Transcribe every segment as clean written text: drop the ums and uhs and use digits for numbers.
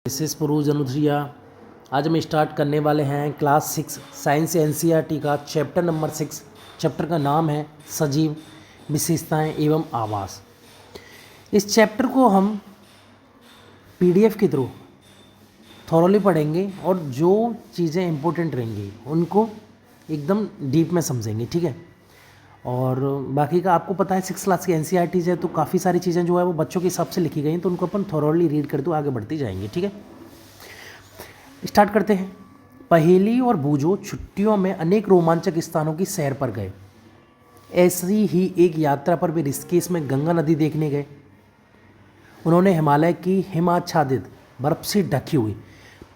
This is पुरूज अनुध्रिया। आज हम start करने वाले हैं क्लास 6 साइंस एनसीईआरटी का चैप्टर नंबर 6। चैप्टर का नाम है सजीव, विशेषताएं एवं आवास। इस चैप्टर को हम पीडीएफ के थ्रू थॉरोली पढ़ेंगे और जो चीज़ें इंपॉर्टेंट रहेंगी उनको एकदम डीप में समझेंगे, ठीक है। और बाकी का आपको पता है 6 क्लास की एनसीईआरटीज़ है तो काफ़ी सारी चीज़ें जो है वो बच्चों के हिसाब से लिखी गई हैं, तो उनको अपन थॉरोली रीड करते हुए आगे बढ़ती जाएंगे, ठीक है। स्टार्ट करते हैं। पहेली और बूझो छुट्टियों में अनेक रोमांचक स्थानों की सैर पर गए। ऐसी ही एक यात्रा पर वे ऋषिकेश में गंगा नदी देखने गए। उन्होंने हिमालय की हिमाच्छादित बर्फ से ढकी हुई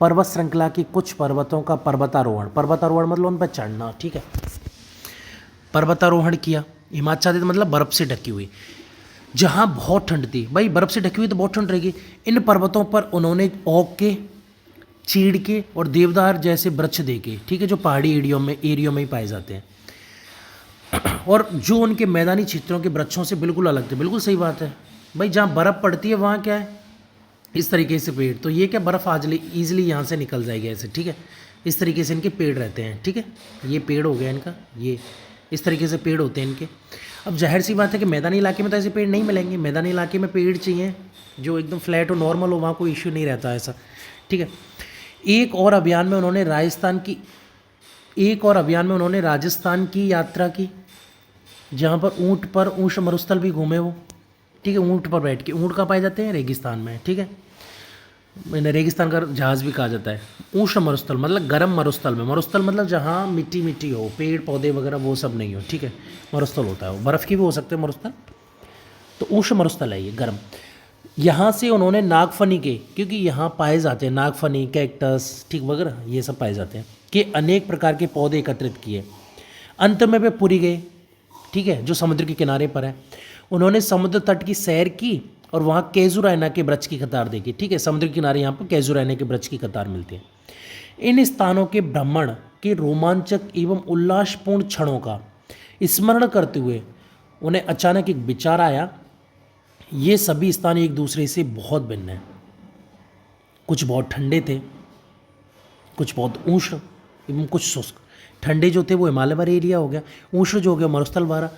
पर्वत श्रृंखला की कुछ पर्वतों का पर्वतारोहण मतलब उन पर चढ़ना, ठीक है। पर्वतारोहण किया। हिमाच्छादित मतलब बर्फ से ढकी हुई, जहाँ बहुत ठंड थी। भाई बर्फ से ढकी हुई तो बहुत ठंड रहेगी। इन पर्वतों पर उन्होंने ओक के, चीड़ के और देवदार जैसे वृक्ष देखे, ठीक है, जो पहाड़ी एरियो में ही पाए जाते हैं और जो उनके मैदानी क्षेत्रों के वृक्षों से बिल्कुल अलग थे। बिल्कुल सही बात है भाई, जहाँ बर्फ़ पड़ती है वहाँ क्या है, इस तरीके से पेड़, तो ये क्या बर्फ़ आज ईजिली यहाँ से निकल जाएगी ऐसे, ठीक है। इस तरीके से इनके पेड़ रहते हैं, ठीक है। ये पेड़ हो गया इनका, ये इस तरीके से पेड़ होते हैं इनके। अब जाहिर सी बात है कि मैदानी इलाके में तो ऐसे पेड़ नहीं मिलेंगे। मैदानी इलाके में पेड़ चाहिए जो एकदम फ्लैट हो, नॉर्मल हो, वहाँ कोई इश्यू नहीं रहता ऐसा, ठीक है। एक और अभियान में उन्होंने राजस्थान की यात्रा की, जहाँ पर ऊँट मरुस्थल भी घूमे वो, ठीक है। ऊँट पर बैठ के, ऊँट कहाँ पाए जाते हैं, रेगिस्तान में, ठीक है। मैंने रेगिस्तान का जहाज़ भी कहा जाता है। उष्ण मरुस्थल मतलब गर्म मरुस्थल में, मरुस्थल मतलब जहाँ मिट्टी हो, पेड़ पौधे वगैरह वो सब नहीं हो, ठीक है। मरुस्थल होता है वो, बर्फ़ की भी हो सकते हैं मरुस्थल, तो उष्ण मरुस्थल है ये, गर्म। यहाँ से उन्होंने नागफनी के, क्योंकि यहाँ पाए जाते हैं नागफनी, कैक्टस, ठीक वगैरह ये सब पाए जाते हैं, कि अनेक प्रकार के पौधे एकत्रित किए। अंत में वे पुरी गए, ठीक है, जो समुद्र के किनारे पर है। उन्होंने समुद्र तट की सैर की और वहाँ केजुरैना के वृक्ष की कतार देखी, ठीक है। समुद्र के किनारे यहाँ पर केजुरैना के वृक्ष की कतार मिलती है। इन स्थानों के भ्रमण के रोमांचक एवं उल्लासपूर्ण क्षणों का स्मरण करते हुए उन्हें अचानक एक विचार आया। ये सभी स्थान एक दूसरे से बहुत भिन्न हैं। कुछ बहुत ठंडे थे, कुछ बहुत उष्ण एवं कुछ शुष्क। ठंडे जो थे वो हिमालय वाला एरिया हो गया, उष्ण जो हो गया मरुस्थल वाला,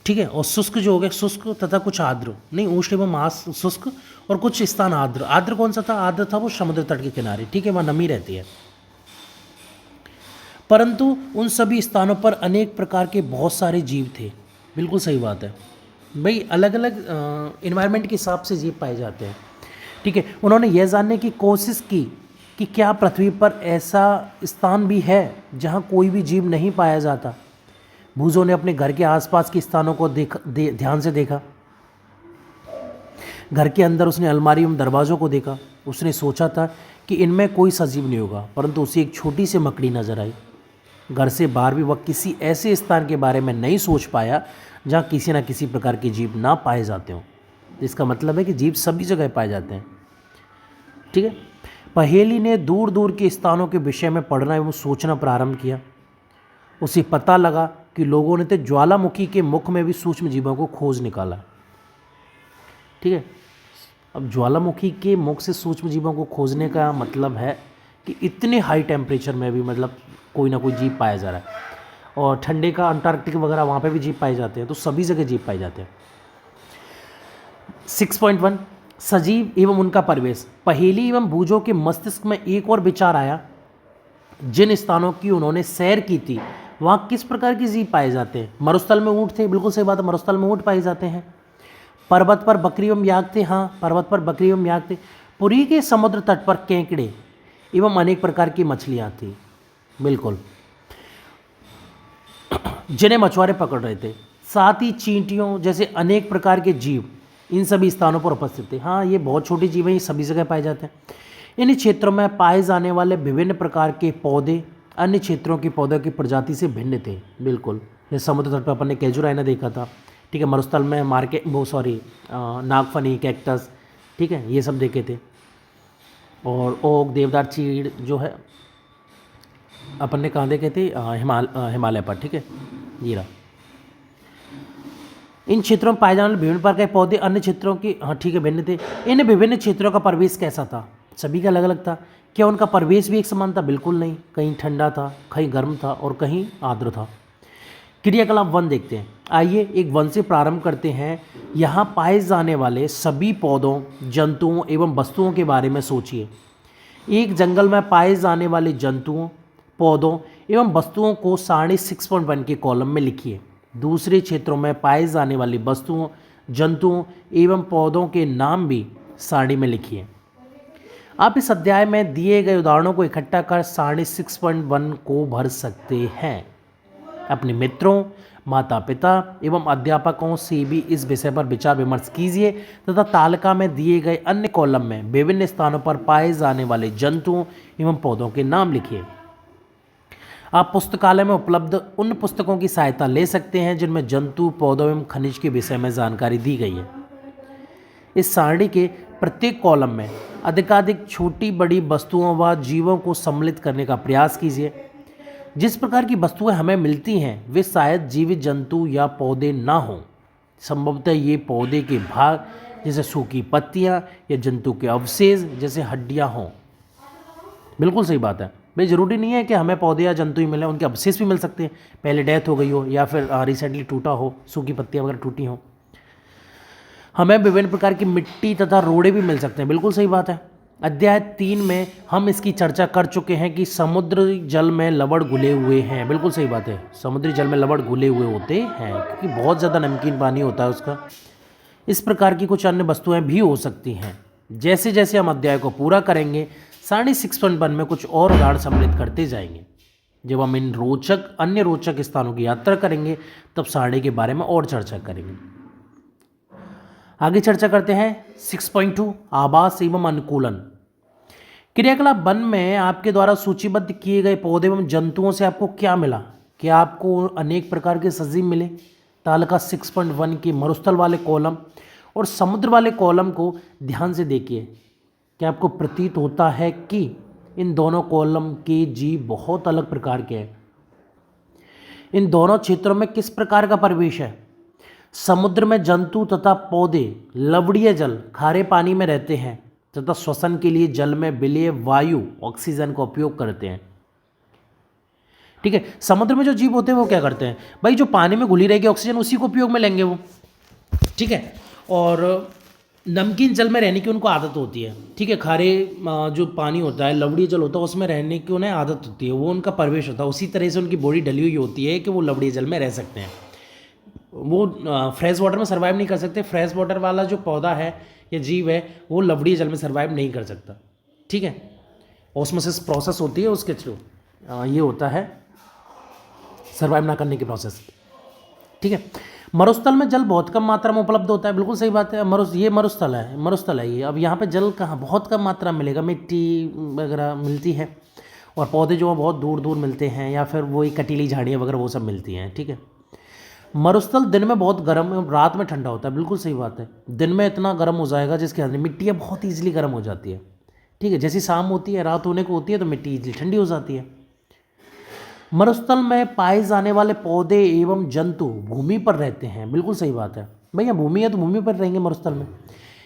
ठीक है, और शुष्क जो हो गया शुष्क तथा कुछ आर्द्र, नहीं उष्ण एवं शुष्क, और कुछ स्थान आर्द्र। आर्द्र कौन सा था, आर्द्र था वो समुद्र तट के किनारे, ठीक है, वहाँ नमी रहती है। परंतु उन सभी स्थानों पर अनेक प्रकार के बहुत सारे जीव थे। बिल्कुल सही बात है भाई, अलग अलग इन्वायरमेंट के हिसाब से जीव पाए जाते हैं, ठीक है। उन्होंने यह जानने की कोशिश की कि क्या पृथ्वी पर ऐसा स्थान भी है जहाँ कोई भी जीव नहीं पाया जाता। बूझो ने अपने घर के आसपास के स्थानों को ध्यान से देखा। घर के अंदर उसने अलमारी एवं दरवाज़ों को देखा। उसने सोचा था कि इनमें कोई सजीव नहीं होगा, परंतु उसे एक छोटी सी मकड़ी नजर आई। घर से बाहर भी वह किसी ऐसे स्थान के बारे में नहीं सोच पाया जहाँ किसी न किसी प्रकार के जीव ना पाए जाते हों। इसका मतलब है कि जीव सभी जगह पाए जाते हैं, ठीक है। पहेली ने दूर दूर के स्थानों के विषय में पढ़ना एवं सोचना प्रारंभ किया। उसे पता लगा कि लोगों ने तो ज्वालामुखी के मुख में भी सूक्ष्म जीवों को खोज निकाला, ठीक है। अब ज्वालामुखी के मुख से सूक्ष्म जीवों को खोजने का मतलब है कि इतने हाई टेम्परेचर में भी मतलब कोई ना कोई जीव पाया जा रहा है। और ठंडे का अंटार्कटिक वगैरह वहाँ पे भी जीव पाए जाते हैं, तो सभी जगह जीव पाए जाते हैं। 6.1 सजीव एवं उनका परिवेश। पहेली एवं बूझो के मस्तिष्क में एक और विचार आया। जिन स्थानों की उन्होंने सैर की थी वहाँ किस प्रकार के जीव पाए जाते हैं। मरुस्थल में ऊँट थे, बिल्कुल सही बात है, मरुस्थल में ऊँट पाए जाते हैं। पर्वत पर बकरी एवं याक थे, हाँ पर्वत पर बकरी एवं याक थे। पुरी के समुद्र तट पर केकड़े एवं अनेक प्रकार की मछलियाँ थी, बिल्कुल, जिन्हें मछुआरे पकड़ रहे थे। साथ ही चींटियों जैसे अनेक प्रकार के जीव इन सभी स्थानों पर उपस्थित थे। हाँ ये बहुत छोटे जीव हैं, ये सभी जगह पाए जाते हैं। इन क्षेत्रों में पाए जाने वाले विभिन्न प्रकार के पौधे अन्य क्षेत्रों के पौधों की प्रजाति से भिन्न थे, बिल्कुल। जैसे समुद्र तट पर अपन ने केजुरैना देखा था, ठीक है। मरुस्थल में नागफनी, कैक्टस, ठीक है, ये सब देखे थे। और ओक, देवदार, चीड़ जो है अपन ने कहाँ देखे थे, हिमालय पर, ठीक है, ये रहा। इन क्षेत्रों में पाए जाने वाले विभिन्न प्रकार के पौधे अन्य क्षेत्रों की, हाँ ठीक है, भिन्न थे। इन विभिन्न क्षेत्रों का परिवेश कैसा था? सभी का अलग अलग था। क्या उनका परिवेश भी एक समान था? बिल्कुल नहीं, कहीं ठंडा था, कहीं गर्म था और कहीं आर्द्र था। क्रियाकलाप 1 देखते हैं। आइए एक वन से प्रारंभ करते हैं। यहाँ पाए जाने वाले सभी पौधों, जंतुओं एवं वस्तुओं के बारे में सोचिए। एक जंगल में पाए जाने वाले जंतुओं, पौधों एवं वस्तुओं को सारणी 6.1 के कॉलम में लिखिए। दूसरे क्षेत्रों में पाए जाने वाली वस्तुओं, जंतुओं एवं पौधों के नाम भी सारणी में लिखिए। आप इस अध्याय में दिए गए उदाहरणों को इकट्ठा कर सारणी 6.1 को भर सकते हैं। अपने मित्रों, माता पिता एवं अध्यापकों से भी इस विषय पर विचार विमर्श कीजिए तथा तालिका में दिए गए अन्य कॉलम में विभिन्न स्थानों पर पाए जाने वाले जंतुओं एवं पौधों के नाम लिखिए। आप पुस्तकालय में उपलब्ध उन पुस्तकों की सहायता ले सकते हैं जिनमें जंतु, पौधों एवं खनिज के विषय में जानकारी दी गई है। इस सारणी के प्रत्येक कॉलम में अधिकाधिक छोटी बड़ी वस्तुओं व जीवों को सम्मिलित करने का प्रयास कीजिए। जिस प्रकार की वस्तुएं हमें मिलती हैं वे शायद जीवित जंतु या पौधे ना हों। संभवतः ये पौधे के भाग जैसे सूखी पत्तियां या जंतु के अवशेष जैसे हड्डियां हों। बिल्कुल सही बात है भाई, ज़रूरी नहीं है कि हमें पौधे या जंतु ही मिले, उनके अवशेष भी मिल सकते हैं, पहले डेथ हो गई हो या फिर रिसेंटली टूटा हो, सूखी पत्तियां वगैरह टूटी हों। हमें विभिन्न प्रकार की मिट्टी तथा रोड़े भी मिल सकते हैं। बिल्कुल सही बात है। अध्याय 3 में हम इसकी चर्चा कर चुके हैं कि समुद्री जल में लवण घुले हुए हैं। बिल्कुल सही बात है, समुद्री जल में लवण घुले हुए होते हैं क्योंकि बहुत ज़्यादा नमकीन पानी होता है उसका। इस प्रकार की कुछ अन्य वस्तुएं भी हो सकती हैं। जैसे जैसे हम अध्याय को पूरा करेंगे सारणी 6.1 में कुछ और उदाहरण सम्मिलित करते जाएंगे। जब हम इन अन्य रोचक स्थानों की यात्रा करेंगे तब सारणी के बारे में और चर्चा करेंगे। आगे चर्चा करते हैं 6.2 आवास एवं अनुकूलन। क्रियाकलाप 1 में आपके द्वारा सूचीबद्ध किए गए पौधे एवं जंतुओं से आपको क्या मिला? क्या आपको अनेक प्रकार के सजीव मिले? तालिका 6.1 के मरुस्थल वाले कॉलम और समुद्र वाले कॉलम को ध्यान से देखिए। क्या आपको प्रतीत होता है कि इन दोनों कॉलम के जीव बहुत अलग प्रकार के हैं? इन दोनों क्षेत्रों में किस प्रकार का परिवेश है? समुद्र में जंतु तथा पौधे लवणीय जल, खारे पानी में रहते हैं तथा श्वसन के लिए जल में विलेय वायु ऑक्सीजन का उपयोग करते हैं। ठीक है, समुद्र में जो जीव होते हैं वो क्या करते हैं भाई, जो पानी में घुली रहेगी ऑक्सीजन उसी को उपयोग में लेंगे वो। ठीक है, और नमकीन जल में रहने की उनको आदत होती है। ठीक है, खारे जो पानी होता है, लवणीय जल होता है, उसमें रहने की उन्हें आदत होती है, वो उनका परिवेश होता है। उसी तरह से उनकी बॉडी डली हुई होती है कि वो लवणीय जल में रह सकते हैं। वो फ्रेश वाटर में सर्वाइव नहीं कर सकते। फ्रेश वाटर वाला जो पौधा है या जीव है वो लवणीय जल में सर्वाइव नहीं कर सकता। ठीक है, ऑस्मोसिस प्रोसेस होती है उसके थ्रू ये होता है सर्वाइव ना करने की प्रोसेस। ठीक है, मरुस्थल में जल बहुत कम मात्रा में उपलब्ध होता है। बिल्कुल सही बात है। ये मरुस्थल है ये। अब यहाँ पे जल कहाँ बहुत कम मात्रा में मिलेगा, मिट्टी वगैरह मिलती है और पौधे जो है बहुत दूर दूर मिलते हैं या फिर वही कटीली झाड़ियाँ वगैरह वो सब मिलती हैं। ठीक है, मरुस्थल दिन में बहुत गर्म है, रात में ठंडा होता है। बिल्कुल सही बात है, दिन में इतना गर्म हो जाएगा जिसके अंदर मिट्टियाँ बहुत ईजिली गर्म हो जाती है। ठीक है, जैसी शाम होती है, रात होने को होती है तो मिट्टी ईजिली ठंडी हो जाती है। मरुस्थल में पाए जाने वाले पौधे एवं जंतु भूमि पर रहते हैं। बिल्कुल सही बात है भैया, भूमि है तो भूमि पर रहेंगे मरुस्थल में।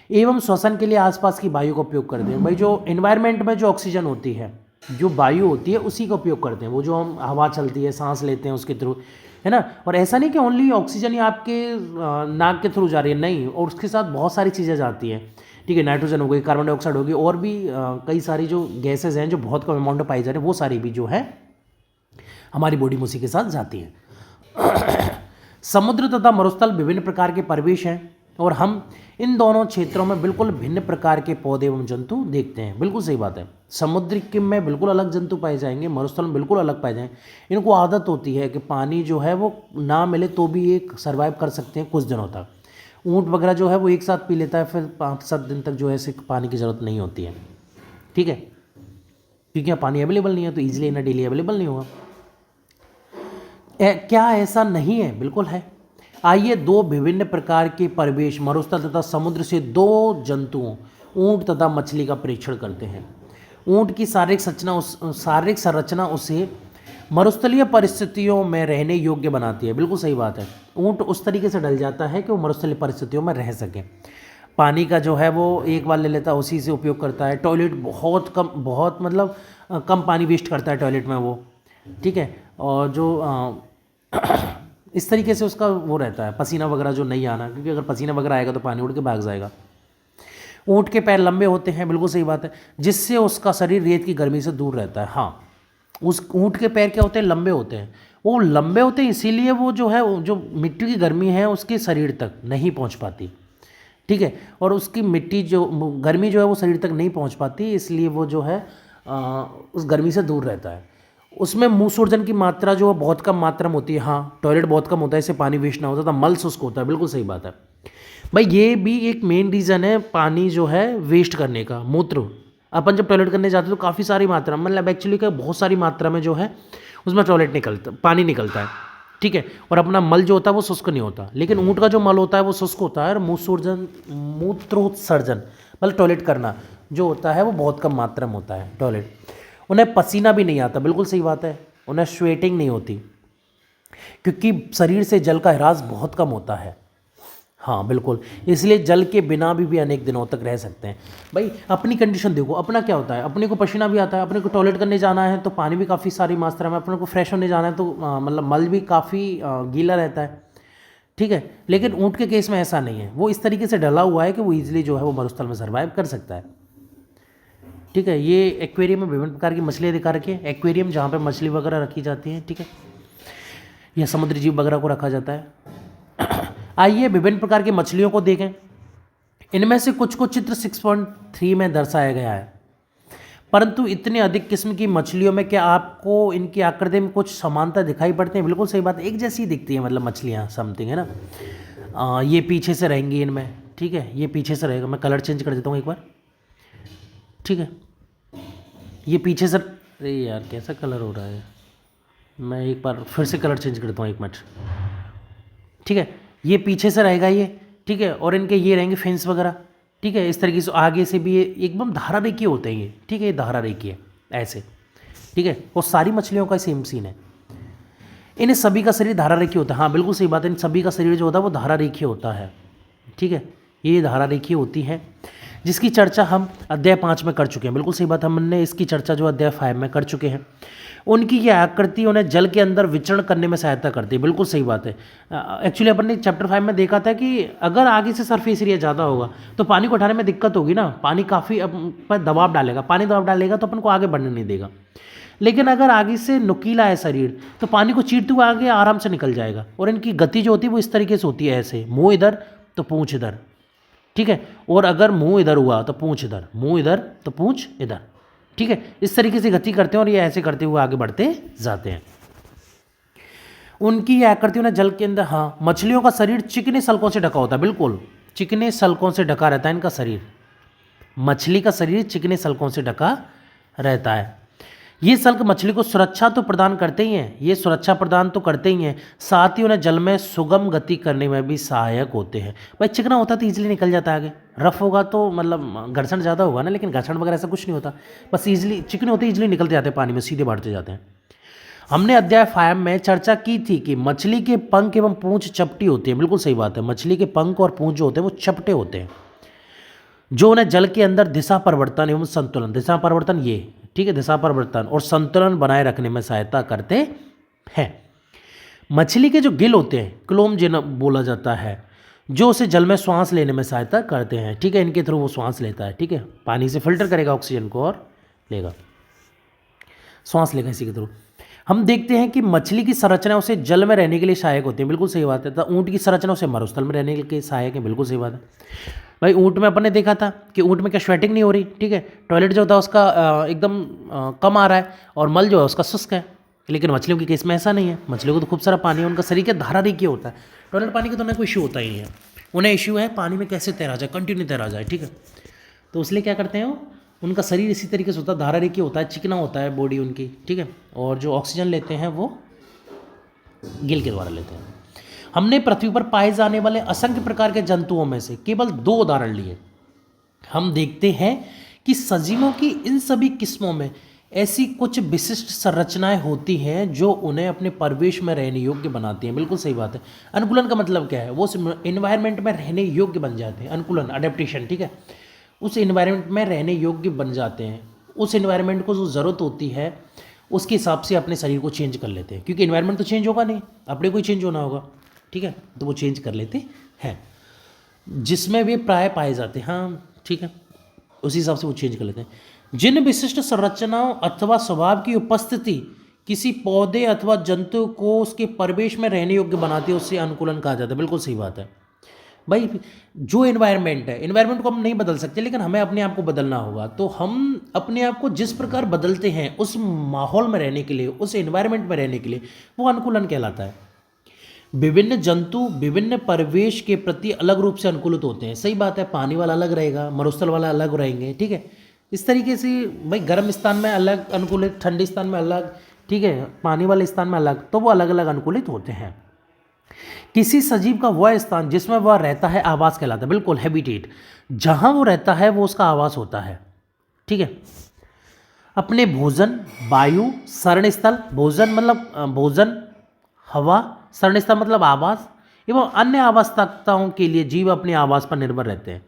एवं श्वसन के लिए आसपास की वायु का उपयोग करते हैं। भाई जो एनवायरनमेंट में जो ऑक्सीजन होती है, जो वायु होती है उसी का उपयोग करते हैं। वो जो हम हवा चलती है, सांस लेते हैं उसके थ्रू, है ना। और ऐसा नहीं कि ओनली ऑक्सीजन ही आपके नाक के थ्रू जा रही है, नहीं, और उसके साथ बहुत सारी चीज़ें जाती हैं। ठीक है, नाइट्रोजन हो गई, कार्बन डाइऑक्साइड होगी, और भी कई सारी जो गैसेज हैं जो बहुत कम अमाउंट में पाई जा रही है, वो सारी भी जो है हमारी बॉडी में उसी के साथ जाती है। समुद्र तथा मरुस्थल विभिन्न प्रकार के परिवेश हैं और हम इन दोनों क्षेत्रों में बिल्कुल भिन्न प्रकार के पौधे एवं जंतु देखते हैं। बिल्कुल सही बात है, समुद्र में बिल्कुल अलग जंतु पाए जाएंगे, मरुस्थल में बिल्कुल अलग पाए जाएंगे। इनको आदत होती है कि पानी जो है वो ना मिले तो भी एक सर्वाइव कर सकते हैं कुछ दिनों तक। ऊँट वगैरह जो है वो एक साथ पी लेता है, फिर 5-7 दिन तक जो है सिर्फ पानी की ज़रूरत नहीं होती है। ठीक है, क्योंकि यहाँ पानी अवेलेबल नहीं है तो ईजिली ना डेली अवेलेबल नहीं होगा। क्या ऐसा नहीं है? बिल्कुल है। आइए दो विभिन्न प्रकार के परिवेश मरुस्थल तथा समुद्र से दो जंतुओं ऊंट तथा मछली का परीक्षण करते हैं। ऊंट की शारीरिक संरचना उसे मरुस्थलीय परिस्थितियों में रहने योग्य बनाती है, बिल्कुल सही बात है। ऊँट उस तरीके से ढल जाता है कि वो मरुस्थलीय परिस्थितियों में रह सके। पानी का जो है वो एक बार ले लेता है, उसी से उपयोग करता है। टॉयलेट बहुत कम, बहुत मतलब कम पानी वेस्ट करता है टॉयलेट में वो, ठीक है। और जो इस तरीके से उसका वो रहता है, पसीना वगैरह जो नहीं आना, क्योंकि अगर पसीना वगैरह आएगा तो पानी उड़ के भाग जाएगा। ऊँट के पैर लंबे होते हैं, बिल्कुल सही बात है, जिससे उसका शरीर रेत की गर्मी से दूर रहता है। हाँ, उस ऊँट के पैर क्या होते हैं, लंबे होते हैं। वो लंबे होते हैं इसीलिए वो जो है, जो मिट्टी की गर्मी है उसके शरीर तक नहीं पहुंच पाती, ठीक है। और उसकी मिट्टी जो गर्मी जो है वो शरीर तक नहीं पहुंच पाती, इसलिए वो जो है उस गर्मी से दूर रहता है। उसमें मूत्रविसर्जन की मात्रा जो है बहुत कम मात्रा में होती है। हाँ, टॉयलेट बहुत कम होता है, इससे पानी वेस्ट ना होता था, मल शुष्क होता है, बिल्कुल सही बात है भाई। ये भी एक मेन रीज़न है पानी जो है वेस्ट करने का। मूत्र अपन जब टॉयलेट करने जाते हैं तो काफ़ी सारी मात्रा, मतलब एक्चुअली क्या, बहुत सारी मात्रा में जो है उसमें टॉयलेट निकलता, पानी निकलता है, ठीक है। और अपना मल जो होता है वो शुष्क नहीं होता, लेकिन ऊँट का जो मल होता है वो शुष्क होता है। और मूत्रोत्सर्जन मतलब टॉयलेट करना जो होता है वो बहुत कम मात्रा में होता है टॉयलेट। उन्हें पसीना भी नहीं आता, बिल्कुल सही बात है, उन्हें स्वेटिंग नहीं होती, क्योंकि शरीर से जल का ह्रास बहुत कम होता है। हाँ बिल्कुल, इसलिए जल के बिना भी अनेक दिनों तक रह सकते हैं। भाई अपनी कंडीशन देखो, अपना क्या होता है, अपने को पसीना भी आता है, अपने को टॉयलेट करने जाना है तो पानी भी काफ़ी सारी मात्रा में, अपने को फ्रेश होने जाना है तो मतलब मल भी काफ़ी गीला रहता है, ठीक है। लेकिन ऊँट के केस में ऐसा नहीं है, वो इस तरीके से डला हुआ है कि वो ईजिली जो है वो मरुस्थल में सर्वाइव कर सकता है, ठीक है। ये एक्वेरियम में विभिन्न प्रकार की मछलियाँ दिखा रखी है, एक्वेरियम जहाँ पे मछली वगैरह रखी जाती है, ठीक है, या समुद्री जीव वगैरह को रखा जाता है। आइए विभिन्न प्रकार की मछलियों को देखें। इनमें से कुछ को चित्र 6.3 में दर्शाया गया है, परंतु इतने अधिक किस्म की मछलियों में क्या आपको इनकी आकृति में कुछ समानता दिखाई पड़ती है? बिल्कुल सही बात है, एक जैसी दिखती है, मतलब मछलियाँ समथिंग है ना। ये पीछे से रहेंगी इनमें, ठीक है, ये पीछे से रहेगा। मैं कलर चेंज कर देता हूँ एक बार, ठीक है। ये पीछे से, अरे यार कैसा कलर हो रहा है, मैं एक बार फिर से कलर चेंज करता हूँ, एक मिनट, ठीक है। ये पीछे से रहेगा ये, ठीक है, और इनके ये रहेंगे फेंस वगैरह, ठीक है। इस तरीके से आगे से भी ये एकदम धारा रेखी होते हैं ये, ठीक है, ये धारा रेखी है ऐसे, ठीक है। और सारी मछलियों का सेम सीन है, इन सभी का शरीर धारा रेखी होता है। हाँ बिल्कुल सही बात है, इन सभी का शरीर जो होता है वो धारा रेखी होता है, ठीक है, ये धारा रेखी होती है, जिसकी चर्चा हम अध्याय 5 में कर चुके हैं। बिल्कुल सही बात, हमने इसकी चर्चा जो अध्याय 5 में कर चुके हैं। उनकी ये आकृति उन्हें जल के अंदर विचरण करने में सहायता करती है, बिल्कुल सही बात है। एक्चुअली अपन ने चैप्टर 5 में देखा था कि अगर आगे से सरफेस एरिया ज़्यादा होगा तो पानी को उठाने में दिक्कत होगी ना, पानी काफ़ी पर दबाव डालेगा, पानी दबाव डालेगा तो अपन को आगे बढ़ने नहीं देगा। लेकिन अगर आगे से नुकीला है शरीर तो पानी को चीरते हुए आगे आराम से निकल जाएगा। और इनकी गति जो होती है वो इस तरीके से होती है, ऐसे मुँह इधर तो पूँछ इधर, ठीक है। और अगर मुंह इधर हुआ तो पूंछ इधर, मुंह इधर तो पूंछ इधर, ठीक है। इस तरीके से गति करते हैं और ये ऐसे करते हुए आगे बढ़ते जाते हैं। उनकी ये आकृति उन्हें जल के अंदर, हाँ, मछलियों का शरीर चिकने सल्कों से ढका होता है, बिल्कुल चिकने सल्कों से ढका रहता है इनका शरीर। मछली का शरीर चिकने सल्कों से ढका रहता है। ये सल्क मछली को सुरक्षा तो प्रदान करते ही हैं, ये सुरक्षा प्रदान तो करते ही हैं, साथ ही उन्हें जल में सुगम गति करने में भी सहायक होते हैं। भाई चिकना होता तो ईजिली निकल जाता है आगे, रफ होगा तो मतलब घर्षण ज़्यादा होगा ना, लेकिन घर्षण वगैरह ऐसा कुछ नहीं होता, बस ईजिली चिकने होते ईजिली निकलते जाते हैं पानी में, सीधे बढ़ते जाते हैं। हमने अध्याय 5 में चर्चा की थी कि मछली के पंख एवं पूंछ चपटी होती है, बिल्कुल सही बात है, मछली के पंख और पूंछ जो होते हैं वो चपटे होते हैं, जो उन्हें जल के अंदर दिशा परिवर्तन एवं संतुलन, दिशा परिवर्तन ये, ठीक है, दिशा परिवर्तन और संतुलन बनाए रखने में सहायता करते हैं। मछली के जो गिल होते हैं क्लोम जिन्हें बोला जाता है, जो उसे जल में श्वास लेने में सहायता करते हैं, ठीक है, इनके थ्रू वो श्वास लेता है, ठीक है, पानी से फिल्टर करेगा ऑक्सीजन को और लेगा, श्वास लेगा इसी के थ्रू। हम देखते हैं कि मछली की संरचना उसे जल में रहने के लिए सहायक होती है, बिल्कुल सही बात है। तो ऊँट की संरचना उसे मरुस्थल में रहने के लिए सहायक है, बिल्कुल सही बात है। भाई ऊँट में अपन ने देखा था कि ऊँट में क्या स्वेटिंग नहीं हो रही, ठीक है, टॉयलेट जो होता है उसका एकदम कम आ रहा है और मल जो है उसका शुष्क है। लेकिन मछलियों के केस में ऐसा नहीं है, मछलियों को तो खूब सारा पानी है, उनका शरीर क्या धारा रेखीय होता है, टॉयलेट पानी का तो उन्हें कोई इशू होता ही नहीं है। उन्हें इशू है पानी में कैसे तैरा जाए, कंटिन्यू तैरा जाए, ठीक है। तो इसलिए क्या करते हैं वो, उनका शरीर इसी तरीके से होता है, धारा रेखीय होता है, चिकना होता है बॉडी उनकी, ठीक है। और जो ऑक्सीजन लेते हैं वो गिल के द्वारा लेते हैं। हमने पृथ्वी पर पाए जाने वाले असंख्य प्रकार के जंतुओं में से केवल 2 उदाहरण लिए। हम देखते हैं कि सजीवों की इन सभी किस्मों में ऐसी कुछ विशिष्ट संरचनाएं होती हैं जो उन्हें अपने परिवेश में रहने योग्य बनाती हैं। बिल्कुल सही बात है। अनुकूलन का मतलब क्या है? वो इन्वायरमेंट में रहने योग्य बन जाते हैं। अनुकूलन, अडेप्टेशन, ठीक है। उस इन्वायरमेंट में रहने योग्य बन जाते हैं। उस इन्वायरमेंट को जो ज़रूरत होती है उसके हिसाब से अपने शरीर को चेंज कर लेते हैं, क्योंकि इन्वायरमेंट तो चेंज होगा नहीं, अपने को ही चेंज होना होगा, ठीक है। तो वो चेंज कर लेते हैं जिसमें वे प्राय पाए जाते हैं। हाँ ठीक है, उसी हिसाब से वो चेंज कर लेते हैं। जिन विशिष्ट संरचनाओं अथवा स्वभाव की उपस्थिति किसी पौधे अथवा जंतु को उसके परिवेश में रहने योग्य बनाती है उससे अनुकूलन कहा जाता है। बिल्कुल सही बात है भाई। जो एनवायरनमेंट है, एनवायरनमेंट को हम नहीं बदल सकते, लेकिन हमें अपने आप को बदलना होगा। तो हम अपने आप को जिस प्रकार बदलते हैं उस माहौल में रहने के लिए, उस एनवायरनमेंट में रहने के लिए, वो अनुकूलन कहलाता है। विभिन्न जंतु विभिन्न परिवेश के प्रति अलग रूप से अनुकूलित होते हैं। सही बात है, पानी वाला अलग रहेगा, मरुस्थल वाला अलग रहेंगे, ठीक है। इस तरीके से भाई गर्म स्थान में अलग अनुकूलित, ठंडे स्थान में अलग, ठीक है, पानी वाले स्थान में अलग, तो वो अलग अलग अनुकूलित होते हैं। किसी सजीव का वह स्थान जिसमें वह रहता है आवास कहलाता है। बिल्कुल, हैबिटेट, जहां वो रहता है वो उसका आवास होता है, ठीक है। अपने भोजन, वायु, शरण स्थल, भोजन मतलब भोजन, हवा, शरण स्थल मतलब आवास, एवं अन्य आवश्यकताओं के लिए जीव अपने आवास पर निर्भर रहते हैं।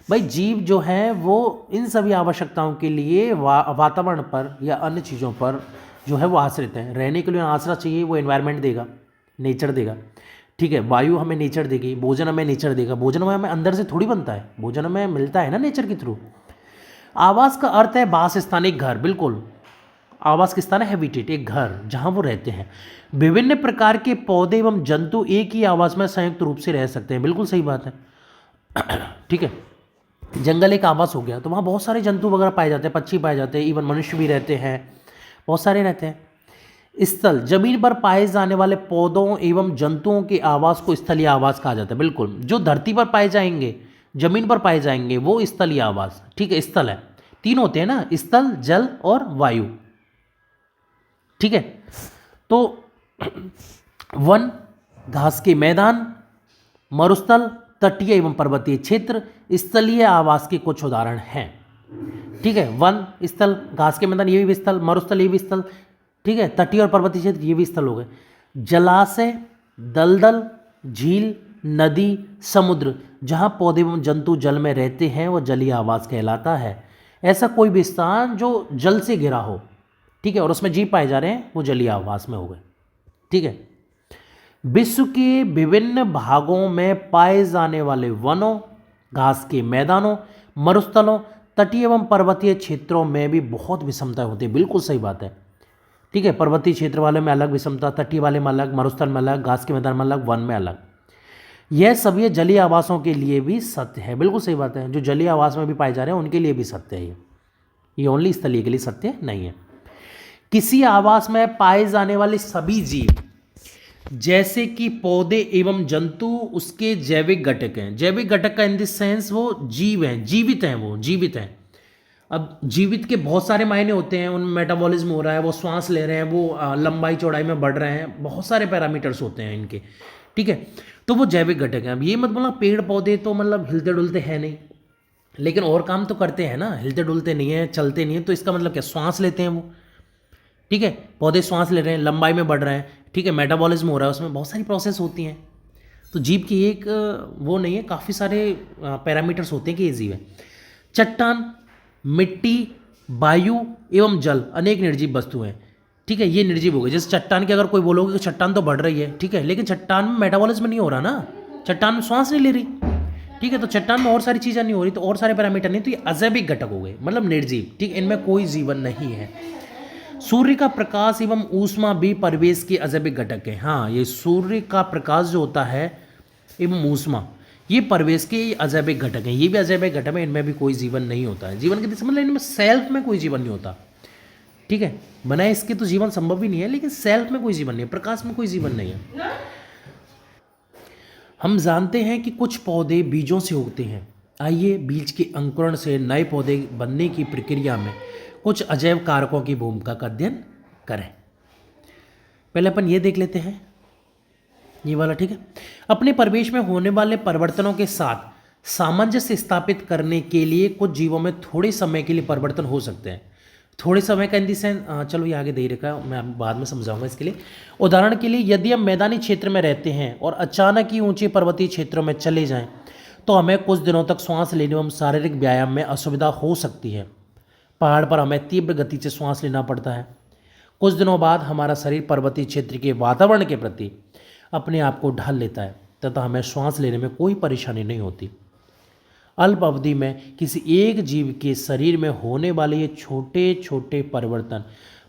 भाई जीव जो है वो इन सभी आवश्यकताओं के लिए वातावरण पर या अन्य चीज़ों पर जो है वो आश्रित है। रहने के लिए आश्रय चाहिए, वो एनवायरनमेंट देगा, नेचर देगा, ठीक है। वायु हमें नेचर देगी, भोजन हमें नेचर देगा। भोजन हमें अंदर से थोड़ी बनता है, भोजन हमें मिलता है ना नेचर के थ्रू। आवास का अर्थ है वास स्थान, एक घर। बिल्कुल, आवास किस स्थान है? हैबिटेट, एक घर जहां वो रहते हैं। विभिन्न प्रकार के पौधे एवं जंतु एक ही आवास में संयुक्त रूप से रह सकते हैं। बिल्कुल सही बात है, ठीक है। जंगल एक आवास हो गया, तो वहाँ बहुत सारे जंतु वगैरह पाए जाते हैं, पक्षी पाए जाते हैं, इवन मनुष्य भी रहते हैं, बहुत सारे रहते हैं। स्थल, जमीन पर पाए जाने वाले पौधों एवं जंतुओं के आवास को स्थलीय आवास कहा जाता है। बिल्कुल, जो धरती पर पाए जाएंगे, जमीन पर पाए जाएंगे, वो स्थलीय आवास, ठीक है। स्थल है, तीन होते हैं ना, स्थल, जल और वायु, ठीक है। तो वन, घास के मैदान, मरुस्थल, तटीय एवं पर्वतीय क्षेत्र स्थलीय आवास के कुछ उदाहरण हैं, ठीक है। वन स्थल, घास के मैदान, ये भी स्थल, मरुस्थल ये भी स्थल, ठीक है। तटीय और पर्वतीय क्षेत्र ये भी स्थल हो गए। जलाशय, दलदल, झील, नदी, समुद्र, जहां पौधे एवं जंतु जल में रहते हैं वो जलीय आवास कहलाता है। ऐसा कोई भी स्थान जो जल से घिरा हो, ठीक है, और उसमें जीव पाए जा रहे हैं, वो जलीय आवास में हो गए, ठीक है। विश्व के विभिन्न भागों में पाए जाने वाले वनों, घास के मैदानों, मरुस्थलों, तटीय एवं पर्वतीय क्षेत्रों में भी बहुत विषमता होती है। बिल्कुल सही बात है, ठीक है। पर्वतीय क्षेत्र वाले में अलग विषमता, तटीय वाले में अलग, मरुस्थल में अलग, घास के मैदान में अलग, वन में अलग। यह सब ये जलीय आवासों के लिए भी सत्य है। बिल्कुल सही बात है, जो जलीय आवास में भी पाए जा रहे हैं उनके लिए भी सत्य है ये ओनली स्थलीय के लिए सत्य नहीं है। किसी आवास में पाए जाने वाले सभी जीव जैसे कि पौधे एवं जंतु उसके जैविक घटक हैं। जैविक घटक का इन दिस सेंस वो जीव हैं, जीवित हैं, वो जीवित हैं। अब जीवित के बहुत सारे मायने होते हैं, उनमें मेटाबॉलिज्म हो रहा है, वो श्वास ले रहे हैं, वो लंबाई चौड़ाई में बढ़ रहे हैं, बहुत सारे पैरामीटर्स होते हैं इनके, ठीक है। तो वो जैविक घटक हैं। अब ये मत बोलना पेड़ पौधे तो मतलब हिलते डुलते हैं नहीं, लेकिन और काम तो करते हैं ना, हिलते डुलते नहीं है, चलते नहीं है, तो इसका मतलब क्या? श्वास लेते हैं वो, ठीक है। पौधे श्वास ले रहे हैं, लंबाई में बढ़ रहे हैं, ठीक है, मेटाबॉलिज्म हो रहा है, उसमें बहुत सारी प्रोसेस होती हैं। तो जीव की एक वो नहीं है, काफ़ी सारे पैरामीटर्स होते हैं कि ये जीव है। चट्टान, मिट्टी, वायु एवं जल अनेक निर्जीव वस्तु हैं, ठीक है। ये निर्जीव हो गए। जैसे चट्टान की अगर कोई बोलोगे कि चट्टान तो बढ़ रही है, ठीक है, लेकिन चट्टान में मेटाबॉलिज्म नहीं हो रहा ना, चट्टान में श्वास नहीं ले रही, ठीक है, तो चट्टान में और सारी चीज़ें नहीं हो रही, तो और सारे पैरामीटर नहीं, तो ये अजैविक घटक हो गए, मतलब निर्जीव, ठीक, इनमें कोई जीवन नहीं है। सूर्य का प्रकाश एवं ऊष्मा भी परिवेश के अजैविक घटक है। हाँ, ये सूर्य का प्रकाश जो होता है एवं ऊष्मा, ये परिवेश के अजैविक घटक हैं, ये भी अजैविक घटक है, इनमें भी कोई जीवन नहीं होता है। जीवन के मतलब इनमें सेल्फ में कोई जीवन नहीं होता, ठीक है, बनाए इसके तो जीवन संभव ही नहीं है, लेकिन सेल्फ में कोई जीवन नहीं है, प्रकाश में कोई जीवन नहीं है। हम जानते हैं कि कुछ पौधे बीजों से उगते हैं। आइए बीज के अंकुरण से नए पौधे बनने की प्रक्रिया में कुछ अजैव कारकों की भूमिका का अध्ययन करें। पहले अपन ये देख लेते हैं, ये वाला, ठीक है। अपने परिवेश में होने वाले परिवर्तनों के साथ सामंजस्य स्थापित करने के लिए कुछ जीवों में थोड़े समय के लिए परिवर्तन हो सकते हैं। थोड़े समय का इन दी सेंस, चलो ये आगे दे ही रखा है, मैं बाद में समझाऊंगा इसके लिए। उदाहरण के लिए यदि हम मैदानी क्षेत्र में रहते हैं और अचानक ही ऊंचे पर्वतीय क्षेत्रों में चले जाएं तो हमें कुछ दिनों तक श्वास लेने एवं शारीरिक व्यायाम में असुविधा हो सकती है। पहाड़ पर हमें तीव्र गति से श्वास लेना पड़ता है। कुछ दिनों बाद हमारा शरीर पर्वतीय क्षेत्र के वातावरण के प्रति अपने आप को ढाल लेता है तथा हमें श्वास लेने में कोई परेशानी नहीं होती। अल्प अवधि में किसी एक जीव के शरीर में होने वाले ये छोटे छोटे परिवर्तन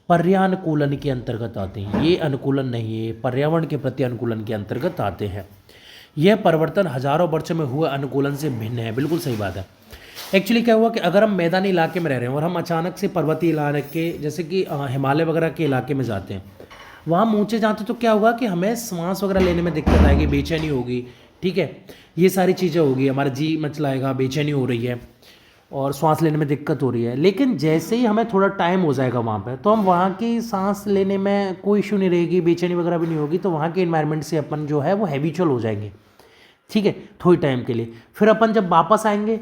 पर्यानुकूलन के अंतर्गत आते हैं। ये अनुकूलन नहीं है, पर्यावरण के प्रति अनुकूलन के अंतर्गत आते हैं। यह परिवर्तन हजारों वर्षों में हुए अनुकूलन से भिन्न है। बिल्कुल सही बात है। एक्चुअली क्या हुआ कि अगर हम मैदानी इलाके में रह रहे हैं और हम अचानक से पर्वतीय इलाके जैसे कि हिमालय वगैरह के इलाके में जाते हैं, वहाँ ऊँचे जाते तो क्या होगा कि हमें सांस वगैरह लेने में दिक्कत आएगी, बेचैनी होगी, ठीक है, ये सारी चीज़ें होगी, हमारा जी मचलाएगा, बेचैनी हो रही है और सांस लेने में दिक्कत हो रही है। लेकिन जैसे ही हमें थोड़ा टाइम हो जाएगा वहाँ पे, तो हम वहाँ की सांस लेने में कोई इशू नहीं रहेगी, बेचैनी वगैरह भी नहीं होगी। तो वहाँ के इन्वायरमेंट से अपन जो है वो हैबिचुअल हो जाएंगे, ठीक है, थोड़ी टाइम के लिए। फिर अपन जब वापस आएंगे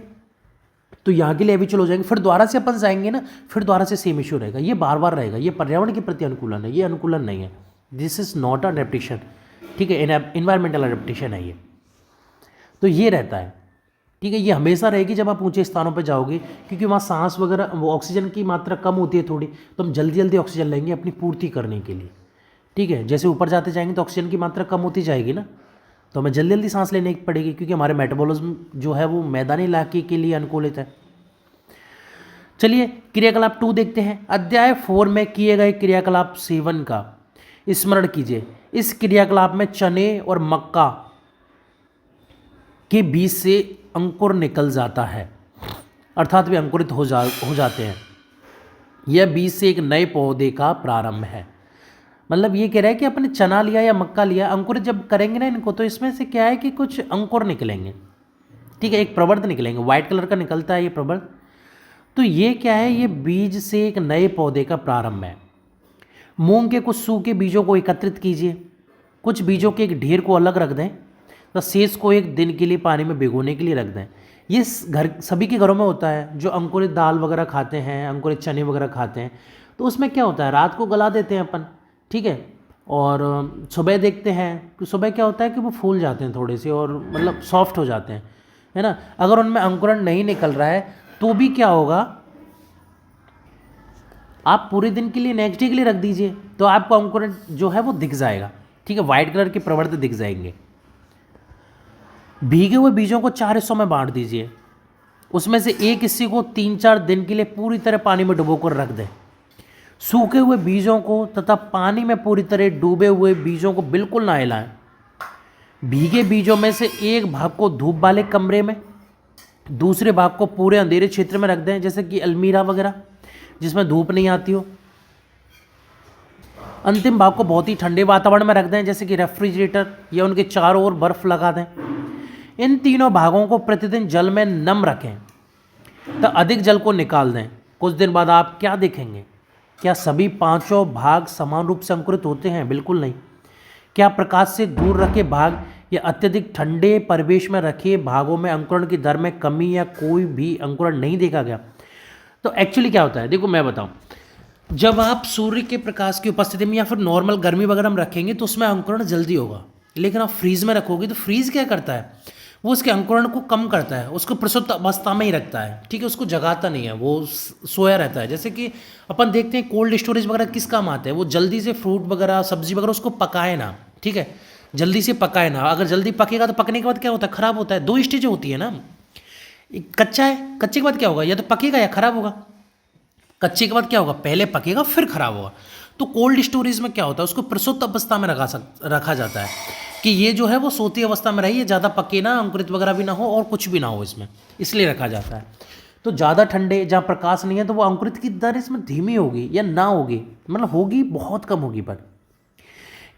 तो यहाँ के लिए हैबिचुअल हो जाएंगे, फिर दोबारा से अपन जाएंगे ना, फिर दोबारा से सेम इशू रहेगा, ये बार बार रहेगा। ये पर्यावरण के प्रति अनुकूलन है, ये अनुकूलन नहीं है। दिस इज़ नॉट अडेप्टेशन, ठीक है, इन्वायरमेंटल अडेप्टेशन है ये। तो ये रहता है, ठीक है, ये हमेशा रहेगी जब आप ऊंचे स्थानों पर जाओगे, क्योंकि वहाँ सांस वगैरह वो ऑक्सीजन की मात्रा कम होती है थोड़ी, तो हम जल्दी जल्दी ऑक्सीजन लेंगे अपनी पूर्ति करने के लिए, ठीक है। जैसे ऊपर जाते जाएंगे तो ऑक्सीजन की मात्रा कम होती जाएगी ना, तो हमें जल्दी जल्दी सांस लेने की पड़ेगी, क्योंकि हमारे मेटाबॉलिज्म जो है वो मैदानी इलाके के लिए अनुकूलित है। चलिए क्रियाकलाप 2 देखते हैं। अध्याय 4 में किए गए क्रियाकलाप 7 का स्मरण कीजिए। इस क्रियाकलाप में चने और मक्का के बीज से अंकुर निकल जाता है, अर्थात वे अंकुरित हो जाते हैं। यह बीज से एक नए पौधे का प्रारंभ है। मतलब ये कह रहा है कि अपने चना लिया या मक्का लिया, अंकुरित जब करेंगे ना इनको, तो इसमें से क्या है कि कुछ अंकुर निकलेंगे, ठीक है, एक प्रवर्ध निकलेंगे, व्हाइट कलर का निकलता है ये प्रवर्ध। तो ये क्या है, ये बीज से एक नए पौधे का प्रारंभ है। मूंग के कुछ सूखे बीजों को एकत्रित कीजिए, कुछ बीजों के एक ढेर को अलग रख दें, तो शेष को एक दिन के लिए पानी में भिगोने के लिए रख दें। ये घर सभी के घरों में होता है, जो अंकुरित दाल वगैरह खाते हैं, अंकुरित चने वगैरह खाते हैं, तो उसमें क्या होता है, रात को गला देते हैं अपन, ठीक है, और सुबह देखते हैं कि सुबह क्या होता है कि वो फूल जाते हैं थोड़े से और मतलब सॉफ्ट हो जाते हैं, है ना। अगर उनमें अंकुरण नहीं निकल रहा है तो भी क्या होगा, आप पूरे दिन के लिए नेक्स्ट डे के लिए रख दीजिए, तो आपको अंकुरण जो है वो दिख जाएगा, ठीक है, वाइट कलर के प्रवर्ध दिख जाएंगे। भीगे हुए बीजों को 4 हिस्सों में बांट दीजिए, उसमें से एक हिस्से को 3-4 दिन के लिए पूरी तरह पानी में डुबोकर रख दें। सूखे हुए बीजों को तथा पानी में पूरी तरह डूबे हुए बीजों को बिल्कुल ना हिलाएं। भीगे बीजों में से एक भाग को धूप वाले कमरे में, दूसरे भाग को पूरे अंधेरे क्षेत्र में रख दें, जैसे कि अलमीरा वगैरह जिसमें धूप नहीं आती हो। अंतिम भाग को बहुत ही ठंडे वातावरण में रख दें, जैसे कि रेफ्रिजरेटर, या उनके चारों ओर बर्फ लगा दें। इन तीनों भागों को प्रतिदिन जल में नम रखें, तो अधिक जल को निकाल दें। कुछ दिन बाद आप क्या देखेंगे, क्या सभी 5 भाग समान रूप से अंकुरित होते हैं? बिल्कुल नहीं। क्या प्रकाश से दूर रखे भाग या अत्यधिक ठंडे परिवेश में रखे भागों में अंकुरण की दर में कमी या कोई भी अंकुरण नहीं देखा गया? तो एक्चुअली क्या होता है, देखो मैं बताऊं, जब आप सूर्य के प्रकाश की उपस्थिति में या फिर नॉर्मल गर्मी वगैरह में रखेंगे तो उसमें अंकुरण जल्दी होगा। लेकिन आप फ्रीज में रखोगे तो फ्रीज क्या करता है, वो उसके अंकुरण को कम करता है, उसको प्रसुप्त अवस्था में ही रखता है, ठीक है, उसको जगाता नहीं है, वो सोया रहता है। जैसे कि अपन देखते हैं कोल्ड स्टोरेज वगैरह किस काम आते हैं, वो जल्दी से फ्रूट वगैरह सब्जी वगैरह उसको पकाए ना, ठीक है, जल्दी से पकाए ना। अगर जल्दी पकेगा तो पकने के बाद क्या होता है, खराब होता है। 2 स्टेज होती है ना, कच्चा है, कच्चे के बाद क्या होगा, या तो पकेगा या खराब होगा। कच्चे के बाद क्या होगा, पहले पकेगा फिर खराब होगा। तो कोल्ड स्टोरेज में क्या होता है, उसको प्रसुप्त अवस्था में रखा जाता है कि ये जो है वो सोती अवस्था में रही, ज़्यादा पके ना, अंकुरित वगैरह भी ना हो और कुछ भी ना हो इसमें, इसलिए रखा जाता है। तो ज़्यादा ठंडे जहाँ प्रकाश नहीं है तो वो अंकुरित की दर इसमें धीमी होगी या ना होगी, मतलब होगी बहुत कम होगी। पर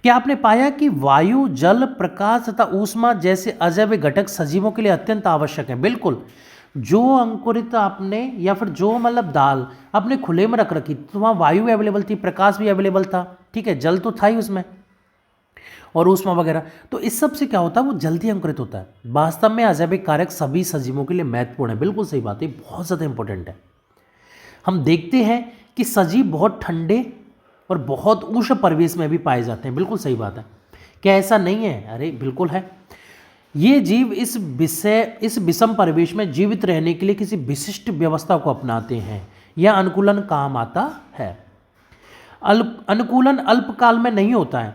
क्या आपने पाया कि वायु, जल, प्रकाश तथा ऊष्मा जैसे अजैव घटक सजीवों के लिए अत्यंत आवश्यक है? बिल्कुल। जो अंकुरित आपने या फिर जो मतलब दाल आपने खुले में रख रखी तो वहाँ वायु अवेलेबल थी, प्रकाश भी अवेलेबल था, ठीक है, जल तो था ही उसमें और ऊष्मा वगैरह। तो इस सब से क्या होता है, वो जल्दी अंकुरित होता है। वास्तव में अजैविक कारक सभी सजीवों के लिए महत्वपूर्ण है। बिल्कुल सही बात है, बहुत ज़्यादा इंपॉर्टेंट है। हम देखते हैं कि सजीव बहुत ठंडे और बहुत उष्ण परिवेश में भी पाए जाते हैं। बिल्कुल सही बात है। क्या ऐसा नहीं है? अरे बिल्कुल है। ये जीव इस विषम परिवेश में जीवित रहने के लिए किसी विशिष्ट व्यवस्था को अपनाते हैं। यह अनुकूलन काम आता है। अनुकूलन अल्पकाल में नहीं होता है।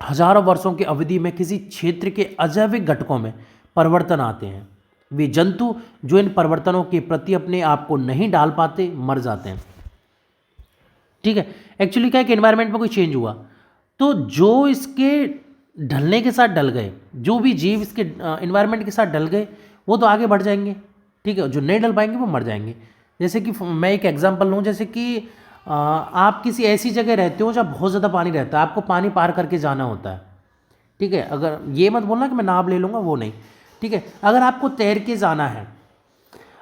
हजारों वर्षों की अवधि में किसी क्षेत्र के अजैविक घटकों में परिवर्तन आते हैं। वे जंतु जो इन परिवर्तनों के प्रति अपने आप को नहीं डाल पाते मर जाते हैं। ठीक है। एक्चुअली क्या है कि एनवायरनमेंट में कोई चेंज हुआ तो जो इसके ढलने के साथ डल गए, जो भी जीव इसके एनवायरनमेंट के साथ डल गए वो तो आगे बढ़ जाएंगे। ठीक है। जो नहीं डल पाएंगे वो मर जाएंगे। जैसे कि मैं एक एग्जांपल लूँ, जैसे कि आप किसी ऐसी जगह रहते हो जहाँ बहुत ज़्यादा पानी रहता है, आपको पानी पार करके जाना होता है। ठीक है। अगर ये मत बोलना कि मैं नाव ले लूँगा, वो नहीं। ठीक है। अगर आपको तैर के जाना है,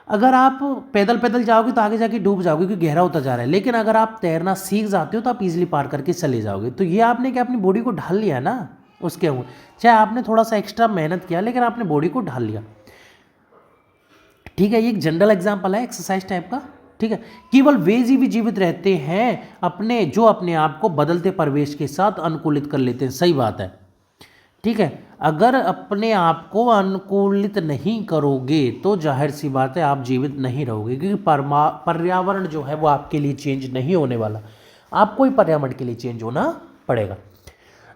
अगर आप पैदल पैदल जाओगे तो आगे जाके डूब जाओगे क्योंकि गहरा होता जा रहा है। लेकिन अगर आप तैरना सीख जाते हो तो आप इजीली पार करके चले जाओगे। तो ये आपने क्या अपनी बॉडी को ढाल लिया ना उसके ऊपर, चाहे आपने थोड़ा सा एक्स्ट्रा मेहनत किया लेकिन आपने बॉडी को ढाल लिया। ठीक है। ये एक जनरल एग्जाम्पल है एक्सरसाइज टाइप का। ठीक है। केवल वे जीव जीवित रहते हैं जो अपने आप को बदलते परिवेश के साथ अनुकूलित कर लेते हैं। सही बात है। ठीक है। अगर अपने आप को अनुकूलित नहीं करोगे तो जाहिर सी बात है आप जीवित नहीं रहोगे, क्योंकि पर्यावरण जो है वो आपके लिए चेंज नहीं होने वाला, आपको ही पर्यावरण के लिए चेंज होना पड़ेगा।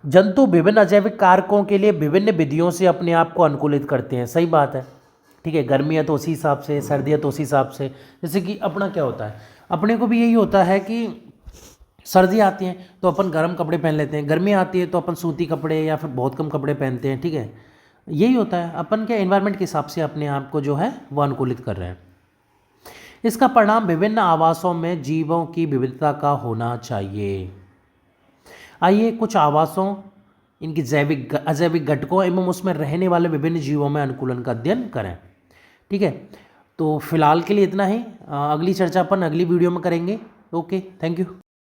जंतु विभिन्न अजैविक कारकों के लिए विभिन्न विधियों से अपने आप को अनुकूलित करते हैं। सही बात है। ठीक है। गर्मियाँ तो उसी हिसाब से, सर्दियाँ तो उसी हिसाब से। जैसे कि अपना क्या होता है, अपने को भी यही होता है कि सर्दी आती है तो अपन गर्म कपड़े पहन लेते हैं, गर्मी आती है तो अपन सूती कपड़े या फिर बहुत कम कपड़े पहनते हैं। ठीक है। यही होता है, अपन क्या एनवायरनमेंट के हिसाब से अपने आप को जो है वो अनुकूलित कर रहे हैं। इसका परिणाम विभिन्न आवासों में जीवों की विविधता का होना चाहिए। आइए कुछ आवासों, इनकी जैविक अजैविक घटकों एवं उसमें रहने वाले विभिन्न जीवों में अनुकूलन का अध्ययन करें। ठीक है। तो फिलहाल के लिए इतना ही। अगली चर्चा अपन अगली वीडियो में करेंगे। Okay, thank you.